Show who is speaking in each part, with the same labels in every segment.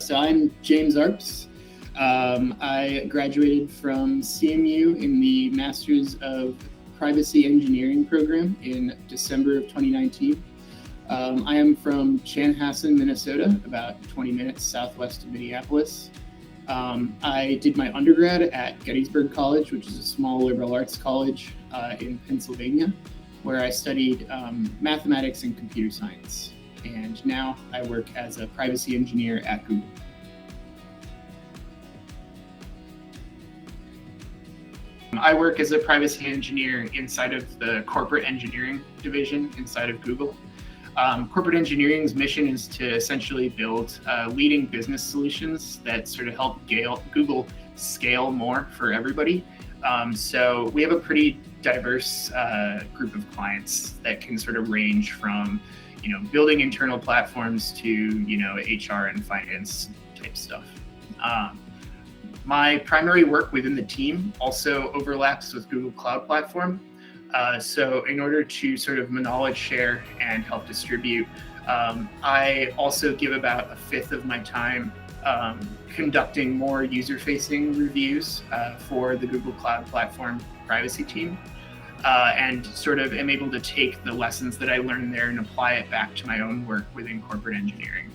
Speaker 1: So I'm James Arps. I graduated from CMU in the Masters of Privacy Engineering program in December of 2019. I am from Chanhassen, Minnesota, about 20 minutes southwest of Minneapolis. I did my undergrad at Gettysburg College, which is a small liberal arts college in Pennsylvania, where I studied mathematics and computer science. And now I work as a privacy engineer at Google. I work as a privacy engineer inside of the corporate engineering division inside of Google. Corporate engineering's mission is to essentially build leading business solutions that sort of help Google scale more for everybody. So we have a pretty diverse group of clients that can sort of range from, building internal platforms to, HR and finance type stuff. My primary work within the team also overlaps with Google Cloud Platform. So in order to sort of knowledge share and help distribute, I also give about a fifth of my time conducting more user-facing reviews for the Google Cloud Platform privacy team, and sort of am able to take the lessons that I learned there and apply it back to my own work within corporate engineering.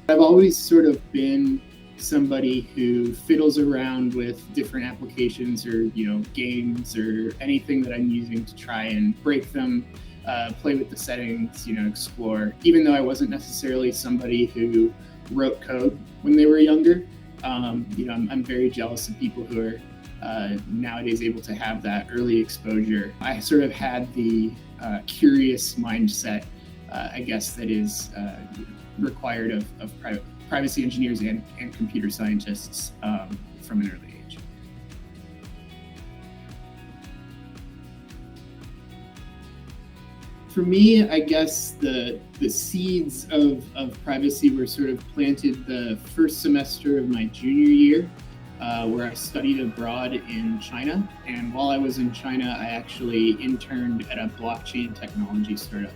Speaker 1: I've always sort of been somebody who fiddles around with different applications or games or anything that I'm using to try and break them, play with the settings, explore. Even though I wasn't necessarily somebody who wrote code when they were younger, I'm very jealous of people who are nowadays able to have that early exposure. I sort of had the curious mindset, I guess, that is required of privacy engineers and computer scientists from an early age. For me, I guess the seeds of privacy were sort of planted the first semester of my junior year, where I studied abroad in China. And while I was in China, I actually interned at a blockchain technology startup.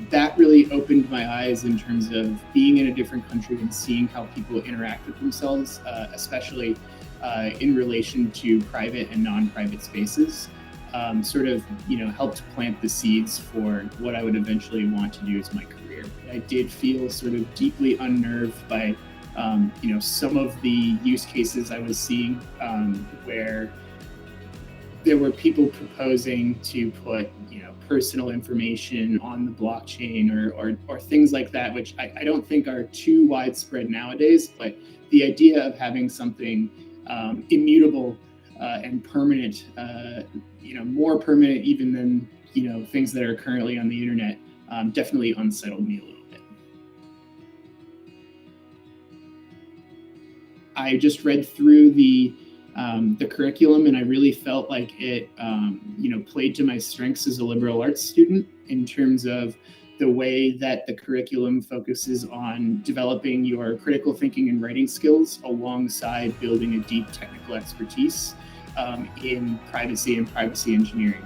Speaker 1: That really opened my eyes in terms of being in a different country and seeing how people interact with themselves, especially in relation to private and non-private spaces. Sort of, helped plant the seeds for what I would eventually want to do as my career. I did feel sort of deeply unnerved by, some of the use cases I was seeing, where there were people proposing to put, personal information on the blockchain or things like that, which I don't think are too widespread nowadays. But the idea of having something immutable and permanent, more permanent even than things that are currently on the internet, definitely unsettled me a little bit. I just read through the curriculum, and I really felt like it, played to my strengths as a liberal arts student in terms of the way that the curriculum focuses on developing your critical thinking and writing skills alongside building a deep technical expertise in privacy and privacy engineering.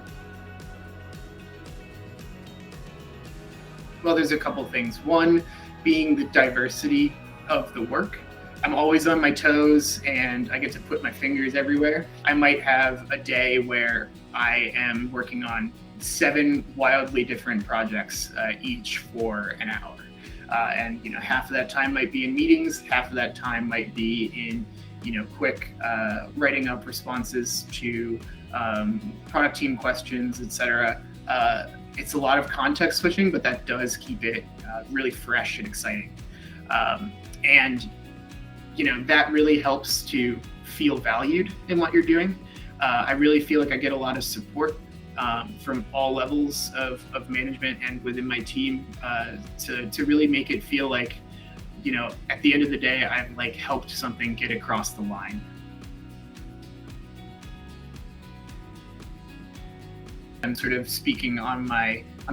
Speaker 1: Well, there's a couple things. One being the diversity of the work. I'm always on my toes and I get to put my fingers everywhere. I might have a day where I am working on 7 wildly different projects, each for an hour. And half of that time might be in meetings, half of that time might be in quick writing up responses to product team questions, etc. It's a lot of context switching, but that does keep it really fresh and exciting. And that really helps to feel valued in what you're doing. I really feel like I get a lot of support from all levels of management and within my team to really make it feel like, at the end of the day, I've helped something get across the line. I'm sort of speaking on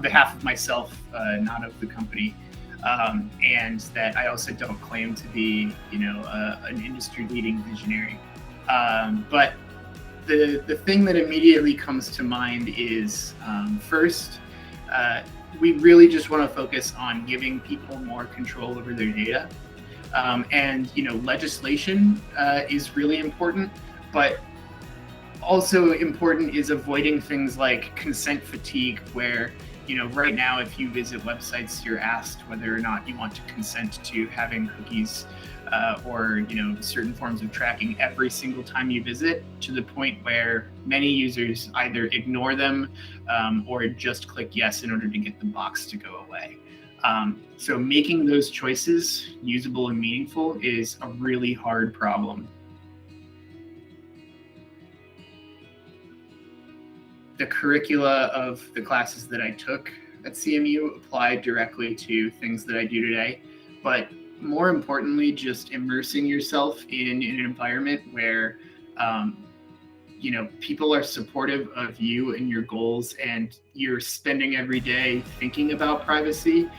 Speaker 1: behalf of myself, not of the company. And that I also don't claim to be, an industry-leading visionary. But the thing that immediately comes to mind is, first, we really just want to focus on giving people more control over their data. And legislation is really important, but also important is avoiding things like consent fatigue, where right now if you visit websites, you're asked whether or not you want to consent to having cookies or certain forms of tracking every single time you visit, to the point where many users either ignore them or just click yes in order to get the box to go away. So making those choices usable and meaningful is a really hard problem. The curricula of the classes that I took at CMU applied directly to things that I do today, but more importantly, just immersing yourself in an environment where people are supportive of you and your goals, and you're spending every day thinking about privacy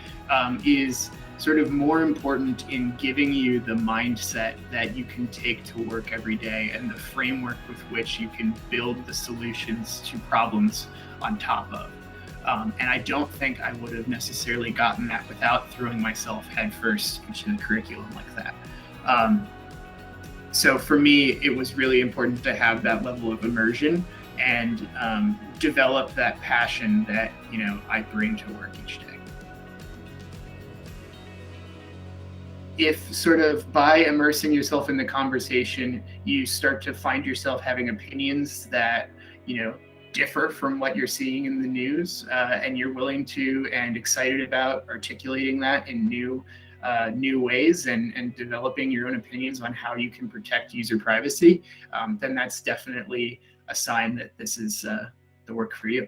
Speaker 1: is sort of more important in giving you the mindset that you can take to work every day, and the framework with which you can build the solutions to problems on top of. And I don't think I would have necessarily gotten that without throwing myself headfirst into the curriculum like that. So for me, it was really important to have that level of immersion and develop that passion that I bring to work each day. If sort of by immersing yourself in the conversation, you start to find yourself having opinions that differ from what you're seeing in the news, and you're willing to and excited about articulating that in new ways and developing your own opinions on how you can protect user privacy, then that's definitely a sign that this is the work for you.